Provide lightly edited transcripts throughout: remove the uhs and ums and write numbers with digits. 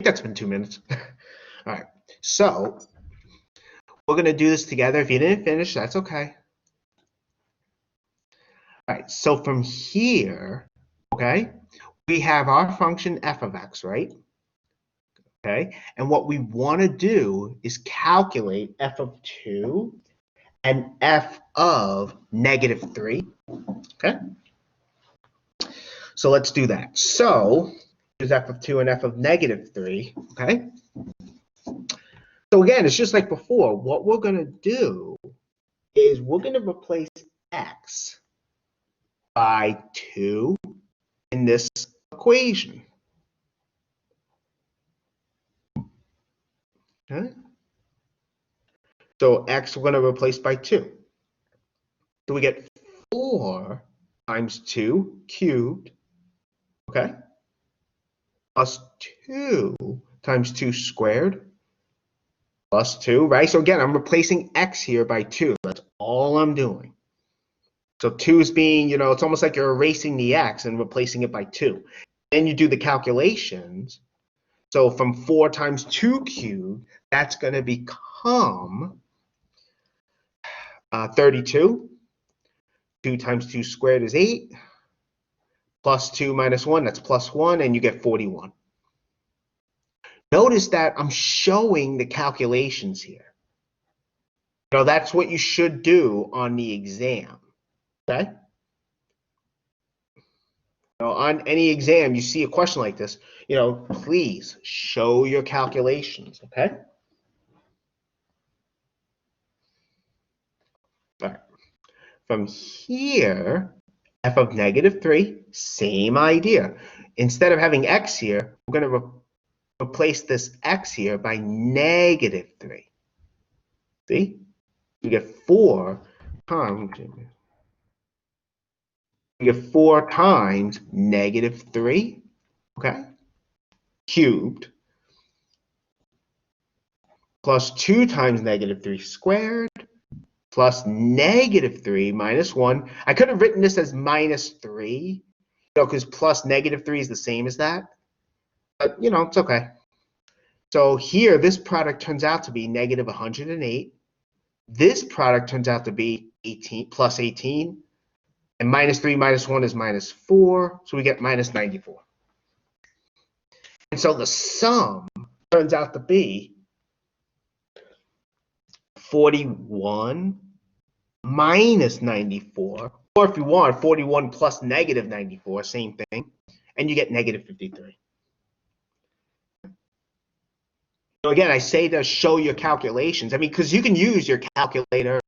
that's been 2 minutes. All right, so we're going to do this together. If you didn't finish, that's okay. All right, so from here, okay, we have our function f of x, right? Okay, and what we want to do is calculate f of 2 and f of -3, okay? So let's do that. So here's f of 2 and f of -3, okay? So again, it's just like before. What we're going to do is we're going to replace x by 2 in this equation. Okay? So x we're going to replace by 2. So we get 4 times 2 cubed, okay? Plus 2 times 2 squared, plus 2, right? So again, I'm replacing x here by 2. That's all I'm doing. So 2 is being, it's almost like you're erasing the x and replacing it by 2. Then you do the calculations. So from 4 times 2 cubed, that's going to become 32. 2 times 2 squared is 8. Plus 2 minus 1, that's plus 1, and you get 41. Notice that I'm showing the calculations here. That's what you should do on the exam, okay? On any exam, you see a question like this, please show your calculations, okay? All right. From here, f of -3, same idea. Instead of having x here, we're going to replace this x here by -3. See? You get 4 times. You get 4 times -3, okay? Cubed. Plus 2 times -3 squared. Plus -3 minus 1. I could have written this as -3, because plus -3 is the same as that. But, it's okay. So here, this product turns out to be -108. This product turns out to be 18 plus 18. And -3 minus 1 is -4. So we get -94. And so the sum turns out to be 41 minus 94. Or if you want, 41 plus -94, same thing. And you get -53. So again, I say to show your calculations. I mean, because you can use your calculator,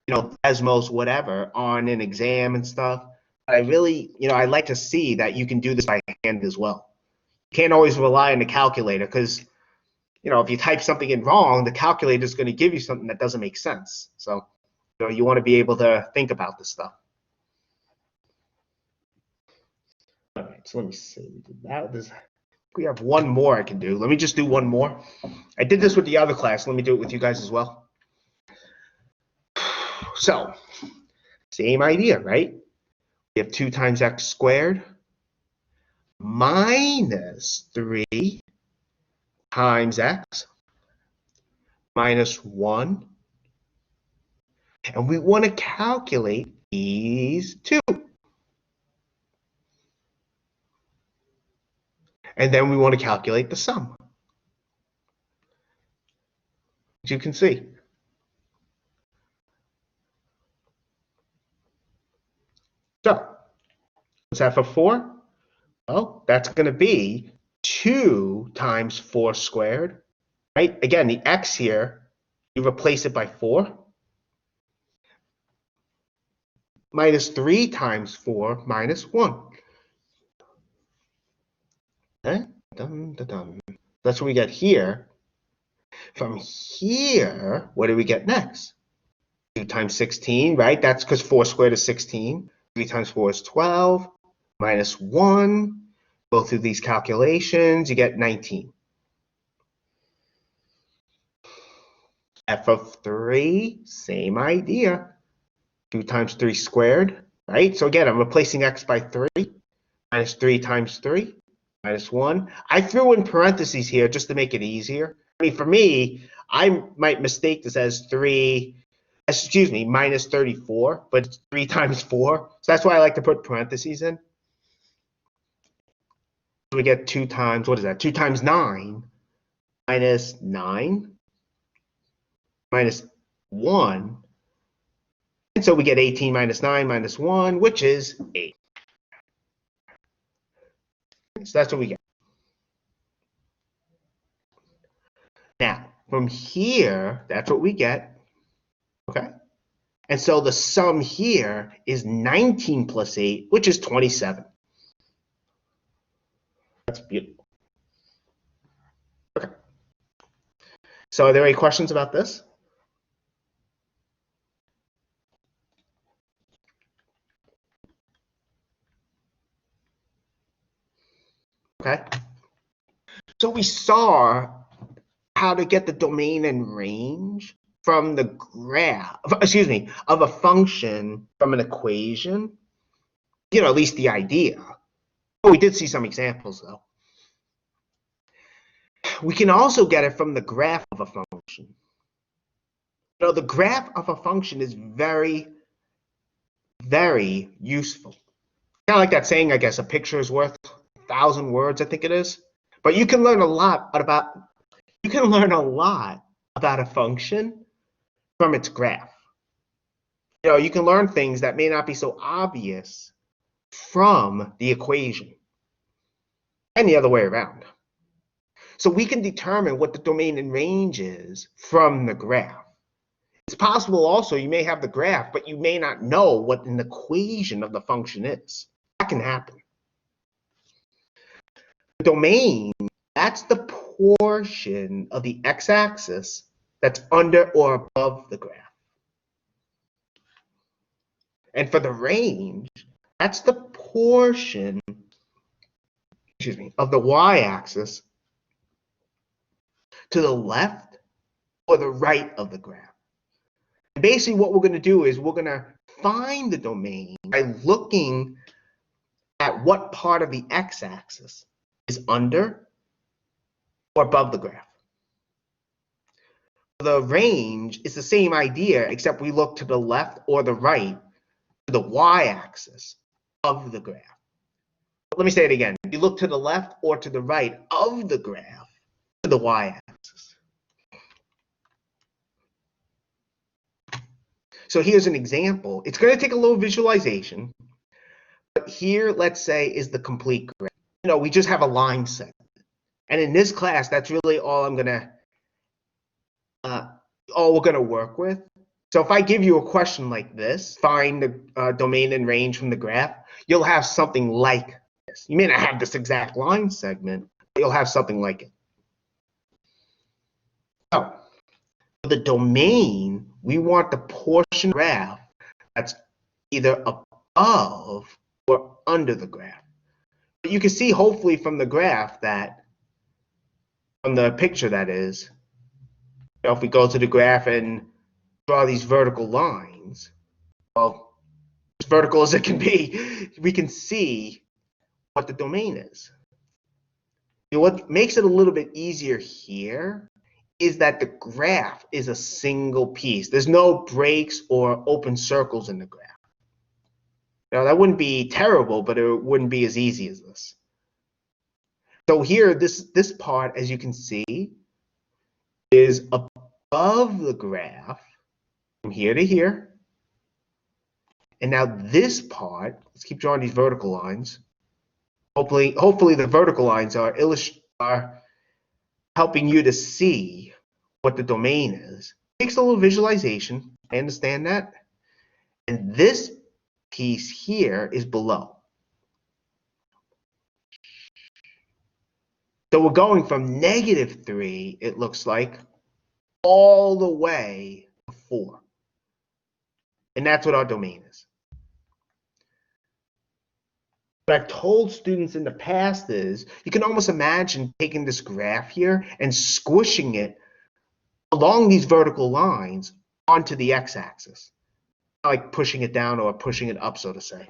Desmos, whatever, on an exam and stuff. But I really, I like to see that you can do this by hand as well. You can't always rely on the calculator because, if you type something in wrong, the calculator is going to give you something that doesn't make sense. So, you want to be able to think about this stuff. All right, so let me see. We did that. We have one more I can do. Let me just do one more. I did this with the other class. Let me do it with you guys as well. So, same idea, right? We have 2 times x squared minus 3 times x minus 1. And we want to calculate these two. And then we want to calculate the sum. As you can see. So, what's f of 4? Well, that's going to be 2 times 4 squared, right? Again, the x here, you replace it by 4. Minus 3 times 4 minus 1. Okay? Dun, dun, dun. That's what we get here. From here, what do we get next? 2 times 16, right? That's because 4 squared is 16. 3 times 4 is 12. Minus 1. Go through these calculations. You get 19. F of 3, same idea. 2 times 3 squared, right? So again, I'm replacing x by 3. Minus 3 times 3. minus 1. I threw in parentheses here just to make it easier. I mean, for me, I might mistake this as minus 34, but it's 3 times 4. So that's why I like to put parentheses in. So we get 2 times, what is that? 2 times 9 minus 9 minus 1. And so we get 18 minus 9 minus 1, which is 8. So that's what we get. Now, from here, that's what we get. Okay? And so the sum here is 19 plus 8, which is 27. That's beautiful. Okay. So are there any questions about this? Okay. So we saw how to get the domain and range from the graph, of a function from an equation. You know, at least the idea. We did see some examples, though. We can also get it from the graph of a function. You know, the graph of a function is very, very useful. Kind of like that saying, I guess, a picture is worth 1,000 words, I think it is. But you can learn a lot about a function from its graph. You know, you can learn things that may not be so obvious from the equation and the other way around. So we can determine what the domain and range is from the graph. It's possible also you may have the graph, but you may not know what an equation of the function is. That can happen. The domain, that's the portion of the x-axis that's under or above the graph. And for the range, that's the portion, of the y-axis to the left or the right of the graph. And basically what we're going to do is we're going to find the domain by looking at what part of the x-axis is under or above the graph. The range is the same idea, except we look to the left or the right to the y-axis of the graph. Let me say it again. You look to the left or to the right of the graph to the y-axis. So here's an example. It's going to take a little visualization, but here, let's say, is the complete graph. You know, we just have a line segment. And in this class, that's really all we're going to work with. So if I give you a question like this, find the domain and range from the graph, you'll have something like this. You may not have this exact line segment, but you'll have something like it. So for the domain, we want the portion graph that's either above or under the graph. But you can see hopefully from the graph that, from the picture that is, you know, if we go to the graph and draw these vertical lines, well, as vertical as it can be, we can see what the domain is. You know, what makes it a little bit easier here is that the graph is a single piece. There's no breaks or open circles in the graph. Now, that wouldn't be terrible, but it wouldn't be as easy as this. So here, this part, as you can see, is above the graph from here to here. And now this part, let's keep drawing these vertical lines. Hopefully the vertical lines are helping you to see what the domain is. It takes a little visualization. I understand that. And this piece here is below. So we're going from -3, it looks like, all the way to 4. And that's what our domain is. What I've told students in the past is you can almost imagine taking this graph here and squishing it along these vertical lines onto the x-axis, like pushing it down or pushing it up, so to say.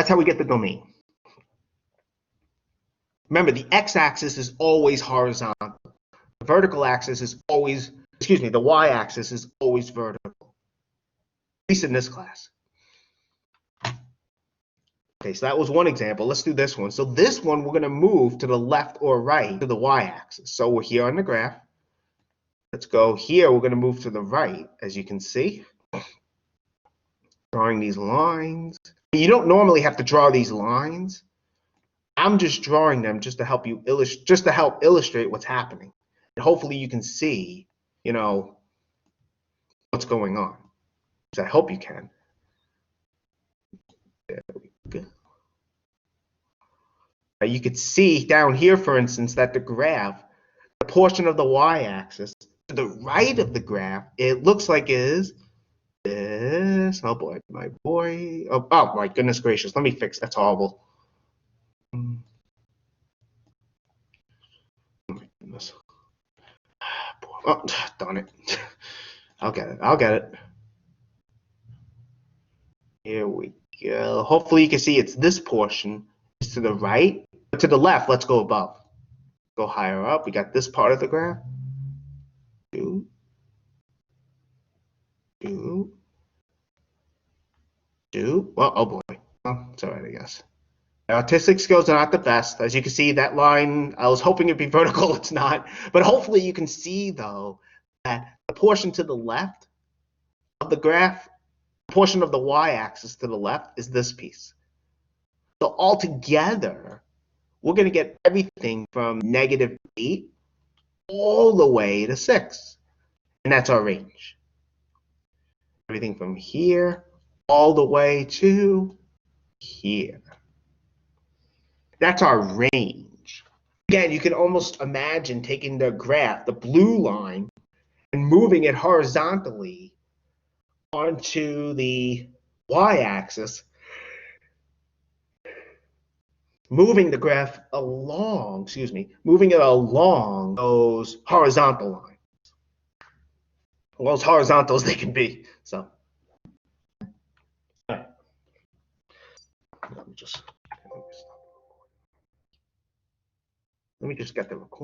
that's how we get the domain. Remember, the x-axis is always horizontal. The vertical axis is always, the y-axis is always vertical. At least in this class. Okay, so that was one example. Let's do this one. So this one, we're going to move to the left or right to the y-axis. So we're here on the graph. Let's go here. We're going to move to the right, as you can see. Drawing these lines. You don't normally have to draw these lines. I'm just drawing them just to help you illustrate what's happening. And hopefully you can see, what's going on. So I hope you can. There we go. You could see down here, for instance, that the graph, the portion of the y-axis to the right of the graph, it looks like it is this. Oh boy, my boy. Oh my goodness gracious. Let me fix. That's horrible. Oh my goodness. Oh, darn it. I'll get it. I'll get it. Here we go. Hopefully you can see it's this portion is to the right. But to the left, let's go above. Go higher up. We got this part of the graph. Do. Well, oh boy. Well, it's all right, I guess. Artistic skills are not the best. As you can see, that line, I was hoping it'd be vertical. It's not. But hopefully you can see, though, that the portion to the left of the graph, the portion of the y-axis to the left is this piece. So altogether, we're going to get everything from -8 all the way to 6. And that's our range. Everything from here all the way to here. That's our range. Again, you can almost imagine taking the graph, the blue line, and moving it horizontally onto the y-axis, moving the graph along, moving it along those horizontal lines. Well, as horizontal as they can be. So, all right. Let me just get the recording.